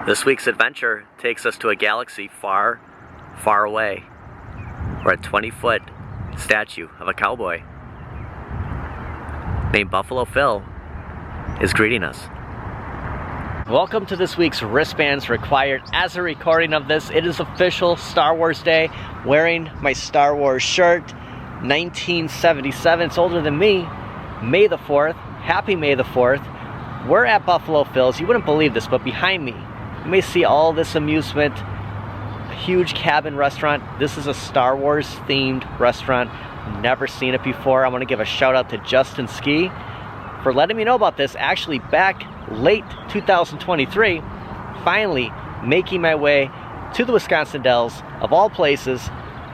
This week's adventure takes us to a galaxy far, far away, where a 20-foot statue of a cowboy named Buffalo Phil is greeting us. Welcome to this week's Wristbands Required. As a recording of this, it is official Star Wars Day. Wearing my Star Wars shirt, 1977. It's older than me. May the 4th. Happy May the 4th. We're at Buffalo Phil's. You wouldn't believe this, but behind me, you may see all this amusement. A huge cabin restaurant. This is a Star Wars themed restaurant. Never seen it before. I want to give a shout out to Justin Ski for letting me know about this. Actually, back late 2023, finally making my way to the Wisconsin Dells, of all places,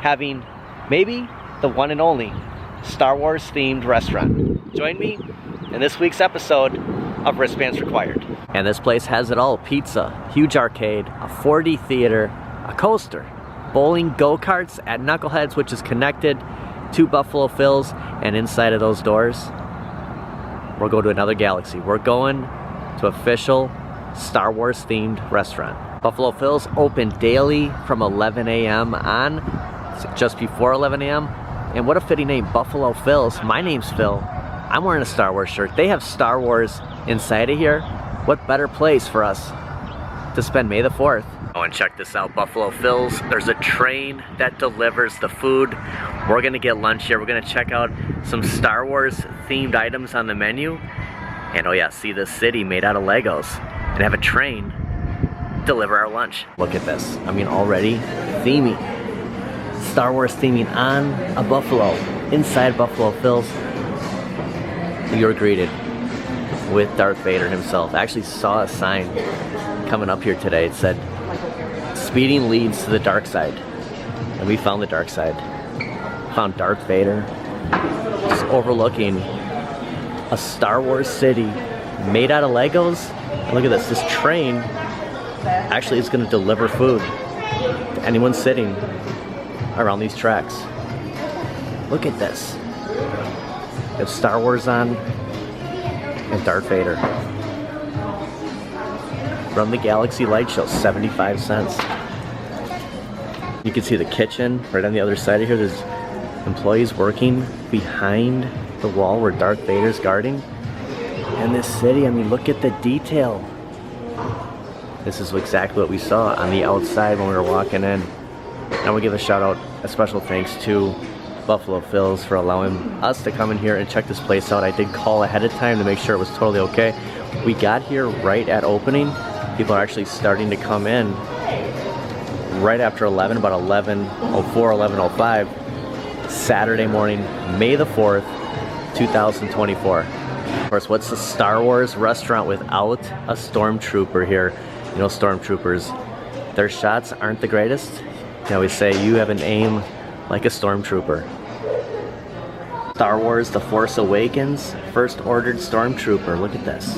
having maybe the one and only Star Wars themed restaurant. Join me in this week's episode of Wristbands Required. And this place has it all: pizza, huge arcade, a 4D theater, a coaster, bowling, go-karts at Knuckleheads, which is connected to Buffalo Phil's, and inside of those doors, we'll go to another galaxy. We're going to official Star Wars themed restaurant. Buffalo Phil's open daily from 11 a.m. on, just before 11 a.m. And what a fitting name, Buffalo Phil's. My name's Phil. I'm wearing a Star Wars shirt. They have Star Wars inside of here. What better place for us to spend May the 4th? Oh, and check this out, Buffalo Phil's. There's a train that delivers the food. We're gonna get lunch here. We're gonna check out some Star Wars themed items on the menu. And oh yeah, see the city made out of Legos, and have a train deliver our lunch. Look at this. I mean, already theming. Star Wars theming on a buffalo, inside Buffalo Phil's. You're greeted with Darth Vader himself. I actually saw a sign coming up here today. It said, "Speeding leads to the dark side." And we found the dark side. Found Darth Vader just overlooking a Star Wars city made out of Legos. And look at this. This train actually is going to deliver food to anyone sitting around these tracks. Look at this. We have Star Wars on and Darth Vader. Run the Galaxy Light Show, 75 cents. You can see the kitchen right on the other side of here. There's employees working behind the wall where Darth Vader's guarding. And this city, I mean, look at the detail. This is exactly what we saw on the outside when we were walking in. And we give a shout out, a special thanks to Buffalo Phil's for allowing us to come in here and check this place out. I did call ahead of time to make sure it was totally okay. We got here right at opening. People are actually starting to come in right after 11, about 11:04, 11:05, Saturday morning, May the 4th, 2024. Of course, what's the Star Wars restaurant without a stormtrooper here? You know, stormtroopers, their shots aren't the greatest. They always say, you have an aim like a stormtrooper. Star Wars The Force Awakens, First Ordered Stormtrooper. Look at this.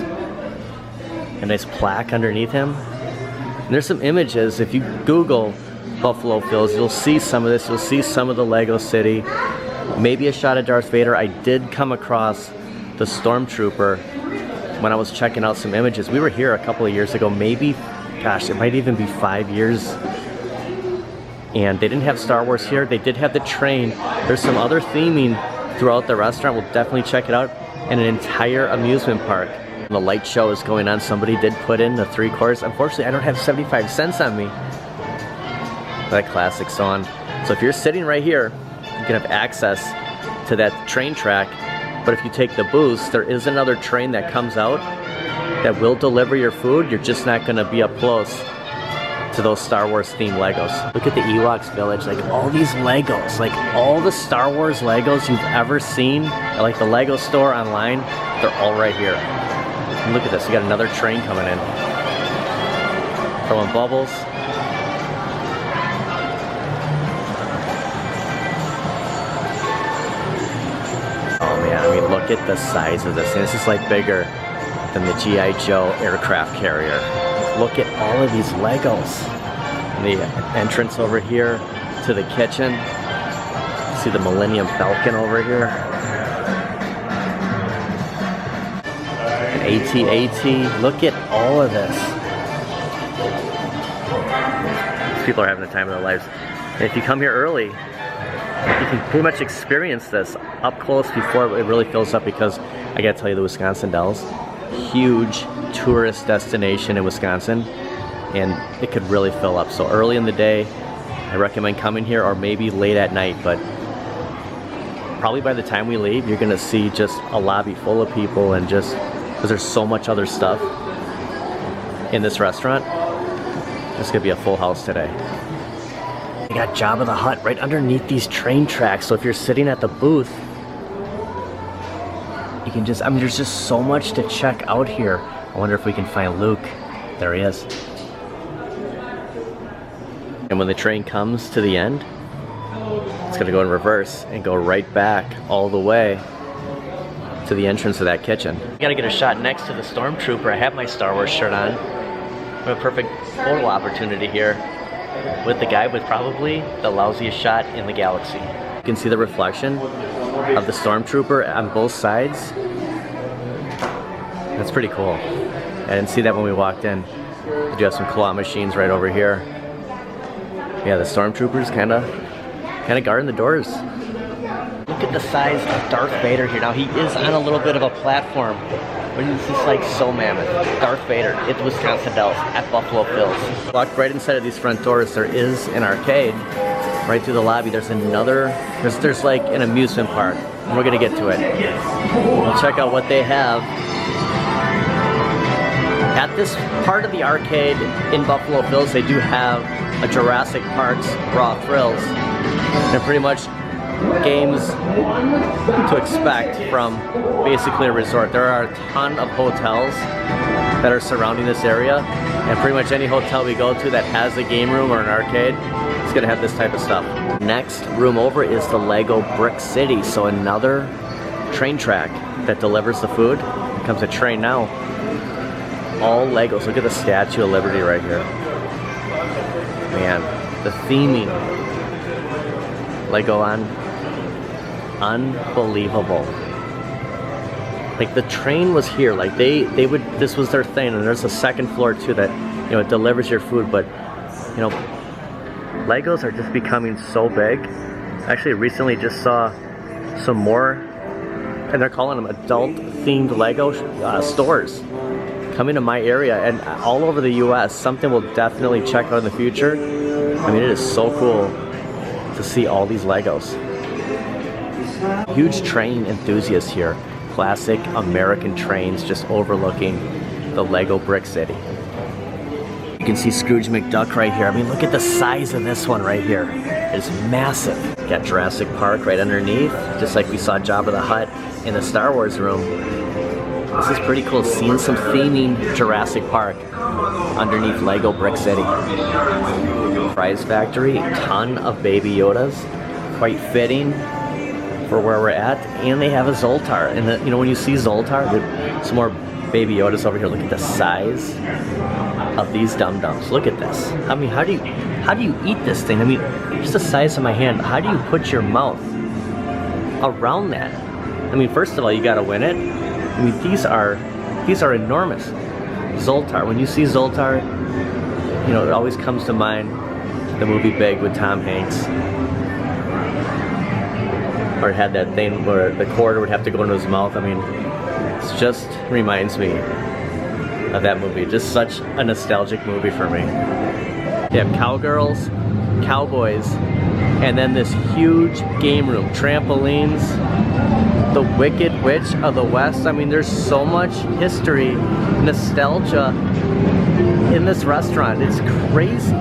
A nice plaque underneath him. And there's some images. If you Google Buffalo Phil's, you'll see some of this. You'll see some of the Lego City. Maybe a shot of Darth Vader. I did come across the Stormtrooper when I was checking out some images. We were here a couple of years ago, maybe, gosh, it might even be 5 years. And they didn't have Star Wars here. They did have the train. There's some other theming throughout the restaurant. We'll definitely check it out. And an entire amusement park. The light show is going on. Somebody did put in the 3 quarters. Unfortunately, I don't have 75 cents on me. That classic song. So if you're sitting right here, you can have access to that train track. But if you take the boost, there is another train that comes out that will deliver your food. You're just not going to be up close to those Star Wars themed Legos. Look at the Ewoks village, like all these Legos, like all the Star Wars Legos you've ever seen, like the Lego store online, they're all right here. And look at this, you got another train coming in. Throwing bubbles. Oh man, I mean, look at the size of this. And this is like bigger than the G.I. Joe aircraft carrier. Look at all of these Legos. And the entrance over here to the kitchen. See the Millennium Falcon over here. An AT-AT. Look at all of this. These people are having the time of their lives. And if you come here early, you can pretty much experience this up close before it really fills up, because I gotta tell you, the Wisconsin Dells, huge tourist destination in Wisconsin, and it could really fill up. So early in the day, I recommend coming here, or maybe late at night, but probably by the time we leave, you're gonna see just a lobby full of people, and just because there's so much other stuff in this restaurant, it's gonna be a full house today. We got Jabba the Hutt right underneath these train tracks, so if you're sitting at the booth, you can just, I mean, there's just so much to check out here. I wonder if we can find Luke. There he is. And when the train comes to the end, it's gonna go in reverse and go right back all the way to the entrance of that kitchen. I gotta get a shot next to the Stormtrooper. I have my Star Wars shirt on. I have a perfect photo opportunity here with the guy with probably the lousiest shot in the galaxy. You can see the reflection of the Stormtrooper on both sides. That's pretty cool. I didn't see that when we walked in. They do have some claw machines right over here. Yeah, the Stormtroopers kind of guarding the doors. Look at the size of Darth Vader here. Now he is on a little bit of a platform, but he's just like so mammoth. Darth Vader at Wisconsin Dells at Buffalo Phil's. Walked right inside of these front doors. There is an arcade right through the lobby. There's another, there's like an amusement park. And we're gonna get to it. We'll check out what they have. At this part of the arcade in Buffalo Phil's, they do have a Jurassic Park's Raw Thrills. They're pretty much games to expect from basically a resort. There are a ton of hotels that are surrounding this area, and pretty much any hotel we go to that has a game room or an arcade is gonna have this type of stuff. Next room over is the Lego Brick City, so another train track that delivers the food. Here comes a train now. All Legos. Look at the Statue of Liberty right here. Man, the theming. Lego on. Unbelievable. Like the train was here. Like they would, this was their thing, and there's a second floor too that, you know, it delivers your food, but you know, Legos are just becoming so big. Actually recently just saw some more, and they're calling them adult themed Lego stores coming to my area and all over the US. Something we'll definitely check out in the future. I mean, it is so cool to see all these Legos. Huge train enthusiasts here. Classic American trains just overlooking the Lego Brick City. You can see Scrooge McDuck right here. I mean, look at the size of this one right here. It's massive. Got Jurassic Park right underneath, just like we saw Jabba the Hutt in the Star Wars room. This is pretty cool, seeing some theming Jurassic Park underneath Lego Brick City. Prize Factory, a ton of Baby Yodas, quite fitting for where we're at. And they have a Zoltar, and you know, when you see Zoltar, some more Baby Yodas over here. Look at the size of these dum-dums. Look at this. I mean, how do you eat this thing? I mean, just the size of my hand. How do you put your mouth around that? I mean, first of all, you gotta win it. I mean, these are enormous. Zoltar, when you see Zoltar, you know, it always comes to mind the movie Big with Tom Hanks. Or it had that thing where the quarter would have to go into his mouth. I mean, it just reminds me of that movie. Just such a nostalgic movie for me. You have cowgirls, cowboys, and then this huge game room, trampolines, the Wicked Witch of the West. I mean, there's so much history, nostalgia in this restaurant. It's crazy.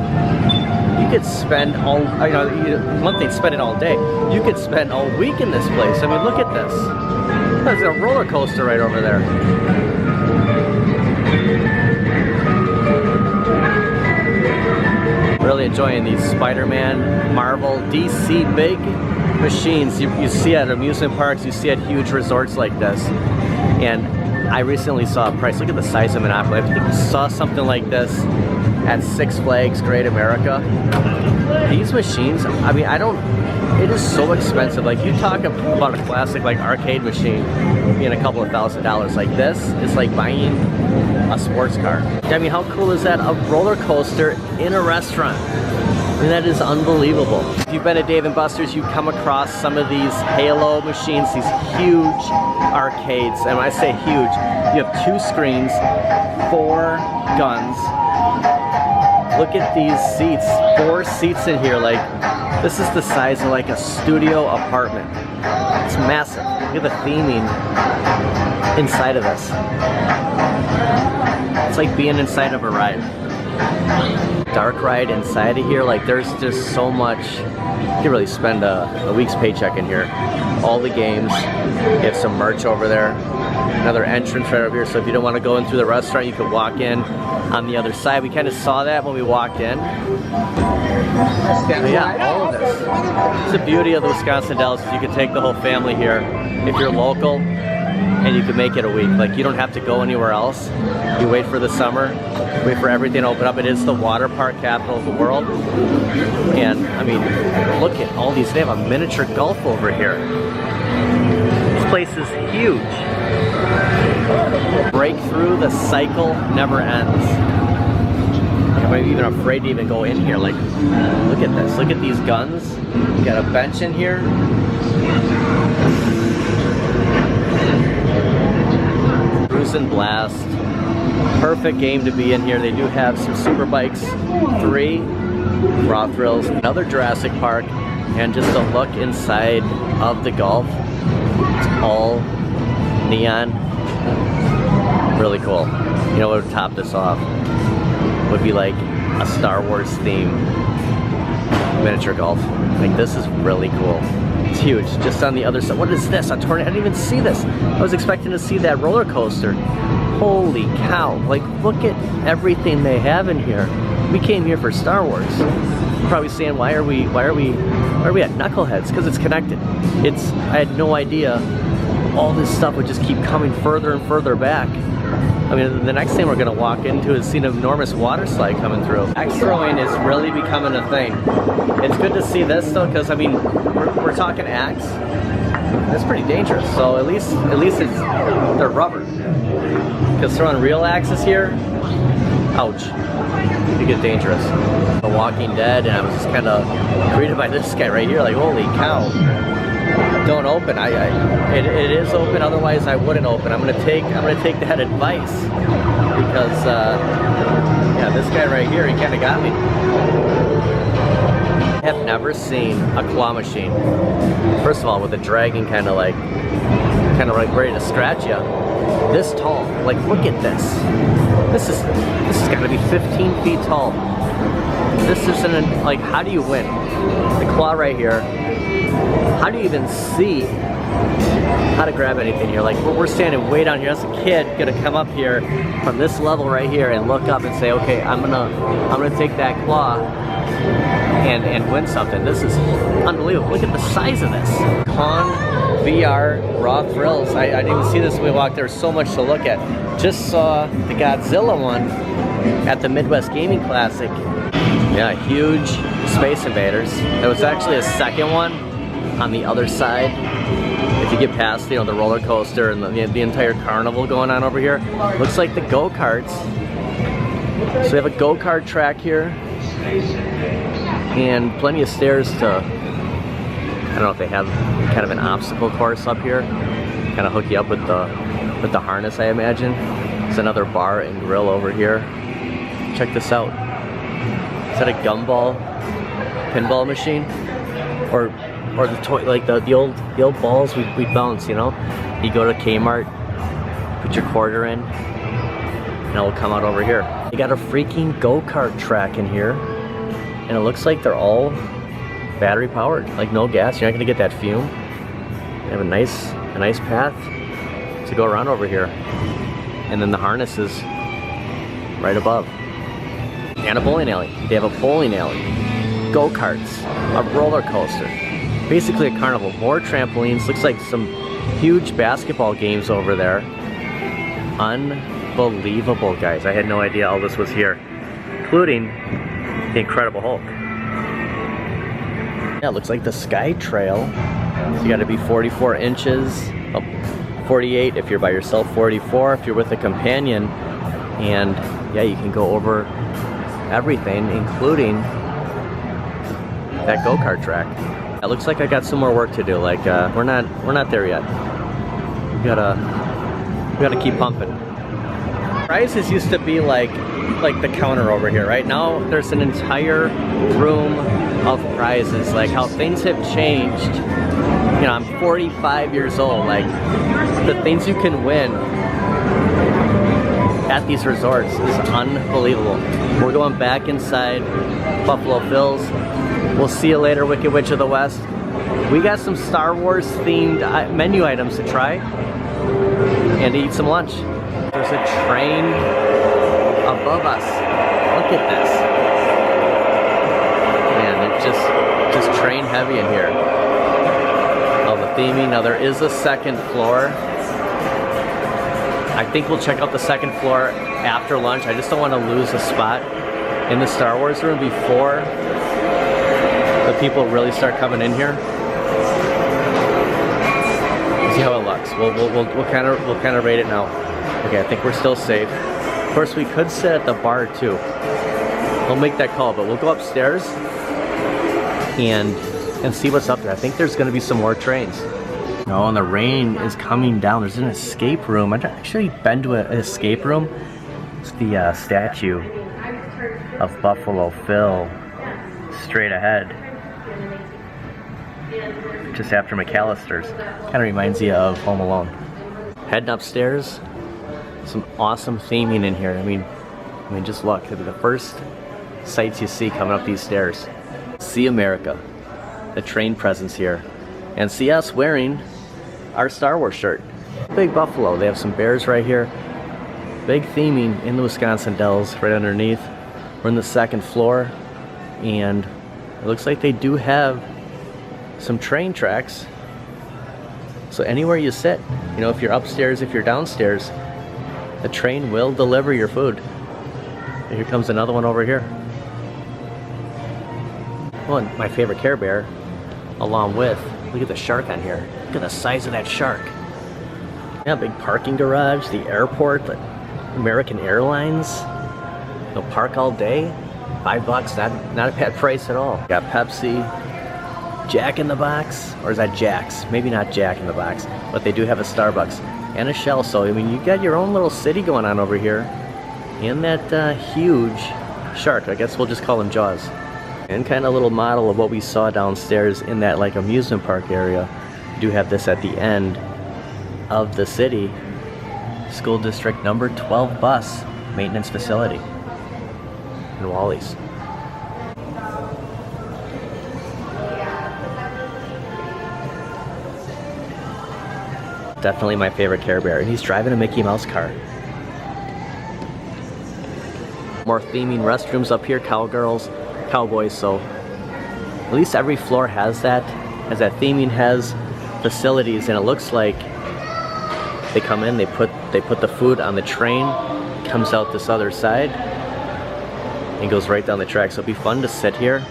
You could spend all, you know, one thing, spend it all day. You could spend all week in this place. I mean, look at this. There's a roller coaster right over there. Really enjoying these Spider-Man, Marvel, DC big machines. You see at amusement parks, you see at huge resorts like this. And I recently saw a price. Look at the size of Monopoly. I think we saw something like this at Six Flags Great America. These machines, I mean, it is so expensive. Like, you talk about a classic like arcade machine being a couple of $1,000s. Like, this is like buying a sports car. I mean, how cool is that? A roller coaster in a restaurant. I mean, that is unbelievable. If you've been to Dave & Buster's, you come across some of these Halo machines, these huge arcades. And when I say huge, you have 2 screens, 4 guns. Look at these seats, 4 seats in here. Like, this is the size of like a studio apartment. It's massive. Look at the theming inside of this. It's like being inside of a ride. Dark ride inside of here, like there's just so much. You can really spend a week's paycheck in here. All the games. You have some merch over there. Another entrance right over here, so if you don't want to go in through the restaurant, you could walk in on the other side. We kind of saw that when we walked in. But yeah, all of this. It's the beauty of the Wisconsin Dells is you can take the whole family here if you're local, and you can make it a week. Like, you don't have to go anywhere else. You wait for the summer, wait for everything to open up. It is the water park capital of the world. And I mean, look at all these. They have a miniature golf over here. This place is huge. Break through, the cycle never ends. I'm even afraid to even go in here. Like, look at this. Look at these guns. You got a bench in here. Cruise and Blast. Perfect game to be in here. They do have some Super Bikes 3, Raw Thrills, another Jurassic Park, and just a look inside of the golf. It's all neon. Really cool. You know what would top this off? Would be like a Star Wars theme miniature golf. Like, this is really cool. It's huge. Just on the other side. What is this? A tornado? I didn't even see this. I was expecting to see that roller coaster. Holy cow. Like, look at everything they have in here. We came here for Star Wars. You're probably saying, why are we at Knuckleheads? Because it's connected. I had no idea all this stuff would just keep coming further and further back. I mean, the next thing we're gonna walk into is see an enormous water slide coming through. Axe throwing is really becoming a thing. It's good to see this though, because I mean, we're talking axe. That's pretty dangerous. So at least they're rubber. Because throwing real axes here, ouch, it get dangerous. The Walking Dead, and I was just kind of greeted by this guy right here, like, holy cow. Don't open. It is open. Otherwise, I wouldn't open. I'm gonna take that advice because yeah, this guy right here, he kind of got me. I have never seen a claw machine. First of all, with the dragging kind of like ready to scratch you. This tall. Like, look at this. This is got to be 15 feet tall. This isn't like. How do you win? The claw right here. How do you even see how to grab anything here? Like, we're standing way down here. As a kid, gonna come up here from this level right here and look up and say, okay, I'm gonna take that claw and win something. This is unbelievable. Look at the size of this. Kong VR Raw Thrills. I didn't even see this when we walked. There's so much to look at. Just saw the Godzilla one at the Midwest Gaming Classic. Yeah, huge Space Invaders. There was actually a second one on the other side. If you get past, you know, the roller coaster and the entire carnival going on over here, looks like the go-karts. So we have a go-kart track here, and plenty of stairs to. I don't know if they have kind of an obstacle course up here, kind of hook you up with the harness, I imagine. There's another bar and grill over here. Check this out. Is that a gumball pinball machine? Or the toy, like the old balls we bounce, you know? You go to Kmart, put your quarter in, and it'll come out over here. You got a freaking go-kart track in here, and it looks like they're all battery powered, like no gas. You're not gonna get that fume. They have a nice path to go around over here. And then the harness is right above. And a bowling alley. They have a bowling alley, go-karts, a roller coaster. Basically a carnival. More trampolines. Looks like some huge basketball games over there. Unbelievable, guys. I had no idea all this was here. including the Incredible Hulk. Yeah, it looks like the Sky Trail. So you gotta be 44 inches, 48 if you're by yourself, 44 if you're with a companion. And yeah, you can go over everything, including that go-kart track. It looks like I got some more work to do. Like we're not there yet. We gotta keep pumping. Prizes used to be like the counter over here. Right now, there's an entire room of prizes. Like how things have changed. You know, I'm 45 years old. Like the things you can win at these resorts is unbelievable. We're going back inside Buffalo Phil's. We'll see you later, Wicked Witch of the West. We got some Star Wars themed menu items to try and to eat some lunch. There's a train above us. Look at this. Man, it's just train heavy in here. All the theming. Now there is a second floor. I think we'll check out the second floor after lunch. I just don't want to lose a spot in the Star Wars room before the people really start coming in here. See how it looks. We'll kind of rate it now. Okay, I think we're still safe. Of course, we could sit at the bar too. We'll make that call, but we'll go upstairs and see what's up there. I think there's going to be some more trains. No, and the rain is coming down. There's an escape room. I've actually been to an escape room. It's the statue of Buffalo Phil straight ahead. Just after McAllister's. Kind of reminds you of Home Alone. Heading upstairs. Some awesome theming in here. I mean, just look. It'll be the first sights you see coming up these stairs. See America. The train presence here. And see us wearing our Star Wars shirt. Big Buffalo. They have some bears right here. Big theming in the Wisconsin Dells right underneath. We're in the second floor. And it looks like they do have some train tracks. So anywhere you sit, you know, if you're upstairs, if you're downstairs, the train will deliver your food. And here comes another one over here. Well, and my favorite Care Bear, along with, look at the shark on here. Look at the size of that shark. Yeah, big parking garage, the airport, the American Airlines. You'll park all day. $5, not a bad price at all. Got Pepsi, Jack in the Box, or is that Jack's? Maybe not Jack in the Box, but they do have a Starbucks and a Shell. So I mean, you got your own little city going on over here, and that huge shark. I guess we'll just call him Jaws. And kind of a little model of what we saw downstairs in that like amusement park area. We do have this at the end of the city. School District number 12 bus maintenance facility in Wally's. Definitely my favorite Care Bear, and he's driving a Mickey Mouse car. More theming restrooms up here, cowgirls, cowboys, so at least every floor has that theming, has facilities, and it looks like they come in, they put the food on the train, comes out this other side, and goes right down the track. So it'd be fun to sit here,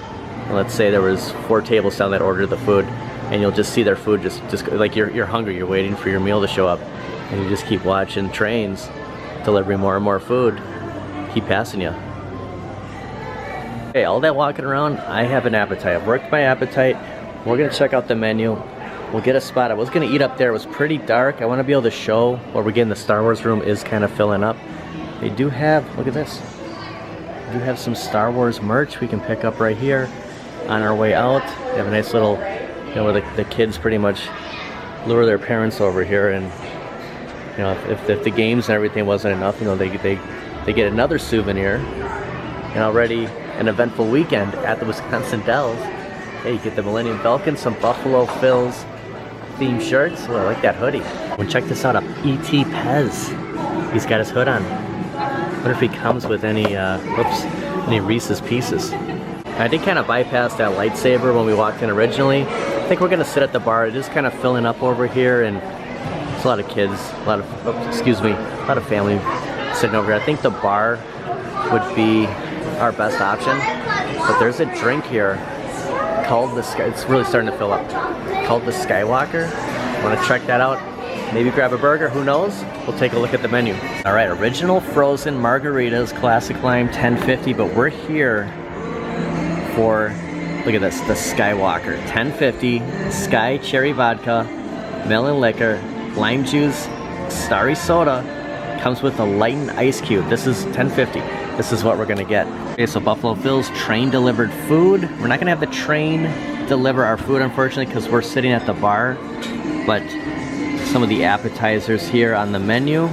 and let's say there was 4 tables down that ordered the food, and you'll just see their food just like you're hungry, you're waiting for your meal to show up, and you just keep watching trains delivering more and more food, keep passing you. Okay, all that walking around, I have an appetite. I've worked my appetite. We're gonna check out the menu. We'll get a spot. I was gonna eat up there. It was pretty dark. I want to be able to show where we're getting. The Star Wars room is kind of filling up. They do have, look at this. They do have some Star Wars merch we can pick up right here on our way out. They have a nice little, you know, where the kids pretty much lure their parents over here, and you know, if the games and everything wasn't enough, you know, they get another souvenir. And already an eventful weekend at the Wisconsin Dells. Hey, you get the Millennium Falcon, some Buffalo Phil's themed shirts. Oh, I like that hoodie. Well, check this out, a E.T. Pez. He's got his hood on. I wonder if he comes with any Reese's Pieces. I did kind of bypass that lightsaber when we walked in originally. I think we're gonna sit at the bar. It is kind of filling up over here, and there's a lot of kids, a lot of family sitting over here. I think the bar would be our best option. But there's a drink here called the Sky. It's really starting to fill up. Called the Skywalker. Want to check that out? Maybe grab a burger. Who knows? We'll take a look at the menu. All right, original frozen margaritas, classic lime, $10.50. But we're here for, look at this, the Skywalker, $10.50. Sky cherry vodka, melon liquor, lime juice, starry soda. Comes with a lightened ice cube. This is $10.50. This is what we're gonna get. Okay, so Buffalo Phil's train delivered food. We're not gonna have the train deliver our food, unfortunately, because we're sitting at the bar. But some of the appetizers here on the menu.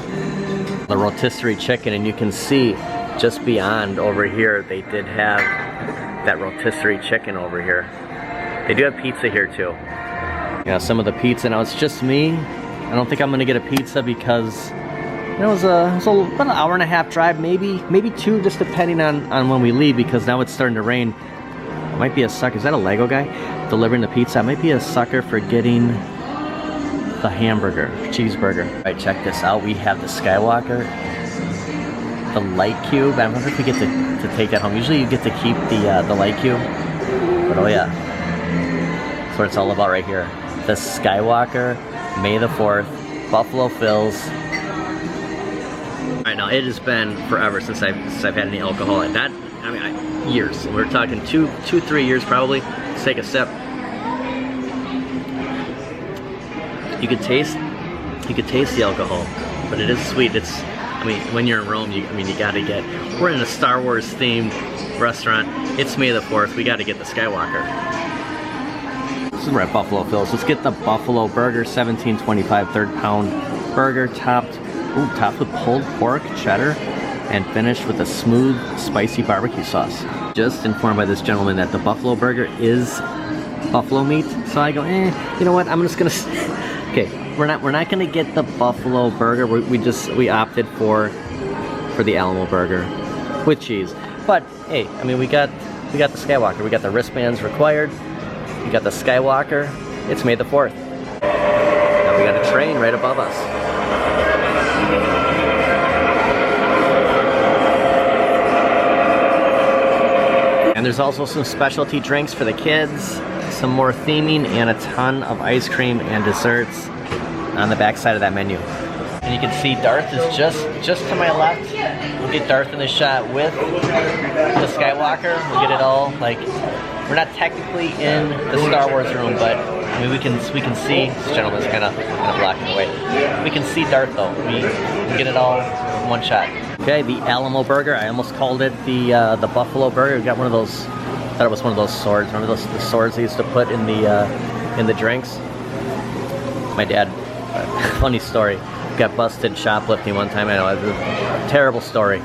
The rotisserie chicken, and you can see just beyond over here, they did have that rotisserie chicken over here. They do have pizza here too. Yeah, some of the pizza. Now it's just me. I don't think I'm gonna get a pizza because it was about an hour and a half drive, maybe 2, just depending on when we leave, because now it's starting to rain. I might be a sucker. Is that a Lego guy delivering the pizza? I might be a sucker for getting the hamburger, cheeseburger. All right, check this out. We have the Skywalker, the light cube. I wonder if we get to take that home. Usually you get to keep the light cube, but oh yeah, that's what it's all about right here. The Skywalker, May the 4th, Buffalo Phil's. All right, now it has been forever since I've had any alcohol. And that, I mean, years. We're talking 3 years probably. Let's take a sip. You could taste the alcohol, but it is sweet. It's, I mean, when you're in Rome, you gotta get. We're in a Star Wars themed restaurant. It's May the 4th. We gotta get the Skywalker. This is we're at Buffalo Phil's. Let's get the Buffalo Burger, $17.25, 3rd pound burger, topped with pulled pork, cheddar, and finished with a smooth, spicy barbecue sauce. Just informed by this gentleman that the Buffalo Burger is buffalo meat, so I go, you know what? I'm just gonna. Okay, we're not gonna get the Buffalo Burger. We opted for the Alamo Burger with cheese. But hey, I mean, we got the Skywalker. We got the Wristbands Required. We got the Skywalker. It's May the 4th. Now we got a train right above us. And there's also some specialty drinks for the kids, some more theming, and a ton of ice cream and desserts on the back side of that menu. And you can see Darth is just to my left. We'll get Darth in the shot with the Skywalker. We'll get it all, like, we're not technically in the Star Wars room, but I mean we can see. This gentleman's kind of blocking away. We can see Darth though. We get it all in one shot. Okay, the Alamo Burger. I almost called it the Buffalo Burger. We got one of those. I thought it was one of those swords. Remember the swords they used to put in the drinks? My dad. Funny story. Got busted shoplifting one time. I know, it was a terrible story.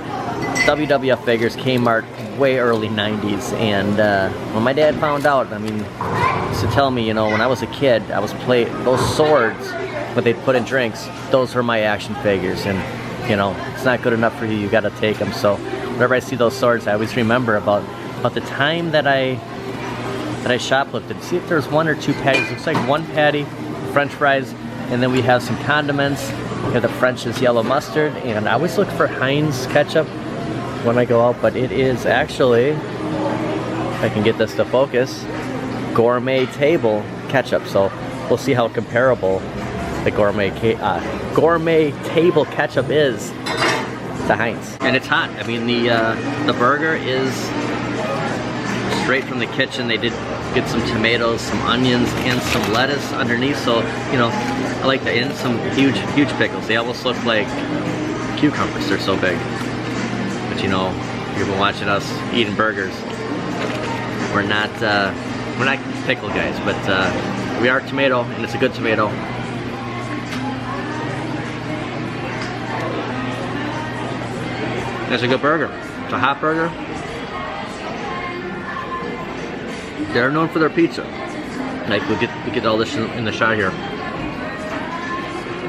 WWF figures, Kmart, way early 90s, and when my dad found out, I mean, he used to tell me, you know, when I was a kid, I was playing those swords, what they put in drinks, those were my action figures, and you know, it's not good enough for you, you gotta take them. So whenever I see those swords, I always remember about the time that I shoplifted. See if there's 1 or 2 patties. Looks like 1 patty, French fries, and then we have some condiments. We have the French's yellow mustard, and I always look for Heinz ketchup when I go out, but it is actually, if I can get this to focus, gourmet table ketchup. So we'll see how comparable the gourmet table ketchup is to Heinz. And it's hot. I mean, the burger is straight from the kitchen. They did get some tomatoes, some onions, and some lettuce underneath. So, you know, I like that. And some huge pickles. They almost look like cucumbers. They're so big. But you know, you've been watching us eating burgers. We're not pickle guys, but we are tomato, and it's a good tomato. It's a good burger. It's a hot burger. They're known for their pizza. Like we get all this in the shot here.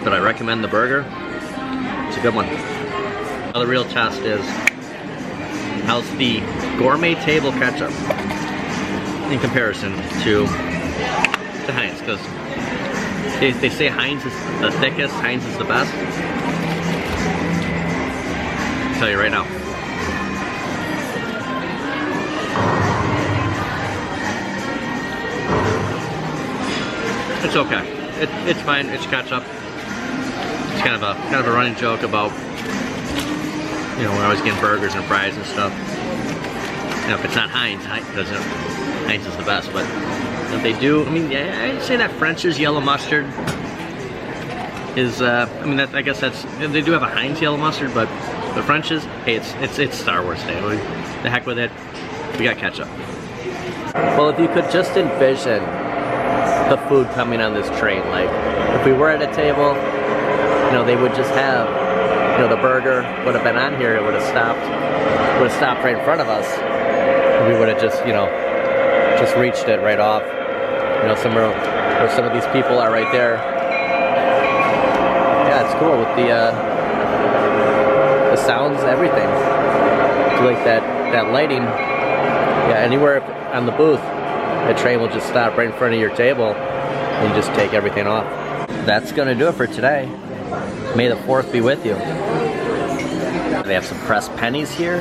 But I recommend the burger. It's a good one. Now the real test is, how's the gourmet table ketchup in comparison to Heinz? Because they say Heinz is the thickest, Heinz is the best. I'll tell you right now. It's okay. It's fine. It's ketchup. It's kind of a running joke about, you know, when I was getting burgers and fries and stuff. You know, if it's not Heinz, Heinz is the best. But if they do, I mean, yeah, I'd say that French's yellow mustard is. I mean, I guess that's, they do have a Heinz yellow mustard, but the French's, hey, it's Star Wars Day. The heck with it. We got ketchup. Well, if you could just envision the food coming on this train, like if we were at a table, you know, they would just have, you know, the burger would have been on here, it would have stopped right in front of us. We would have just, you know, just reached it right off. You know, somewhere where some of these people are right there. Yeah, it's cool with the sounds, everything. Like that lighting. Yeah, anywhere on the booth, the train will just stop right in front of your table and you just take everything off. That's gonna do it for today. May the 4th be with you. They have some pressed pennies here.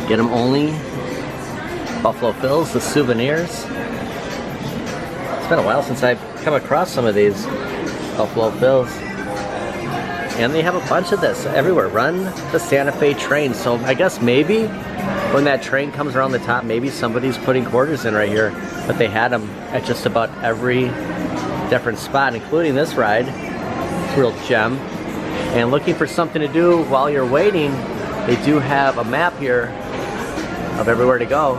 Get them only. Buffalo Phil's, the souvenirs. It's been a while since I've come across some of these Buffalo Phil's. And they have a bunch of this everywhere. Run the Santa Fe train. So I guess maybe when that train comes around the top, maybe somebody's putting quarters in right here. But they had them at just about every different spot, including this ride. It's a real gem. And looking for something to do while you're waiting, they do have a map here of everywhere to go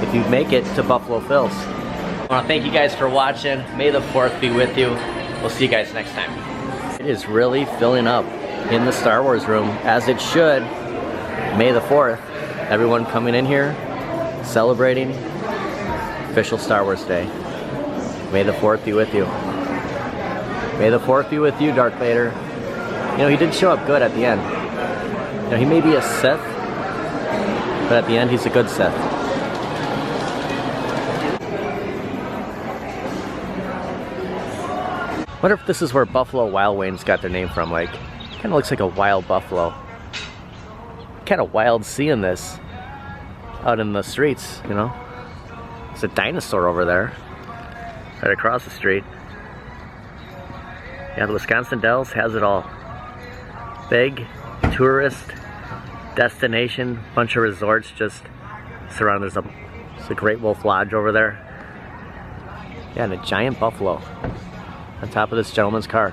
if you make it to Buffalo Phil's. I want to thank you guys for watching. May the 4th be with you. We'll see you guys next time. It is really filling up in the Star Wars room, as it should. May the 4th. Everyone coming in here, celebrating official Star Wars Day. May the 4th be with you. May the 4th be with you, Darth Vader. You know, he did show up good at the end. You know, he may be a Sith, but at the end he's a good Sith. Wonder if this is where Buffalo Wild Wings got their name from. Like, kind of looks like a wild buffalo. Kind of wild seeing this out in the streets, you know. There's a dinosaur over there, right across the street. Yeah, the Wisconsin Dells has it all. Big tourist destination, bunch of resorts just surrounded. There's a Great Wolf Lodge over there. Yeah, and a giant buffalo on top of this gentleman's car.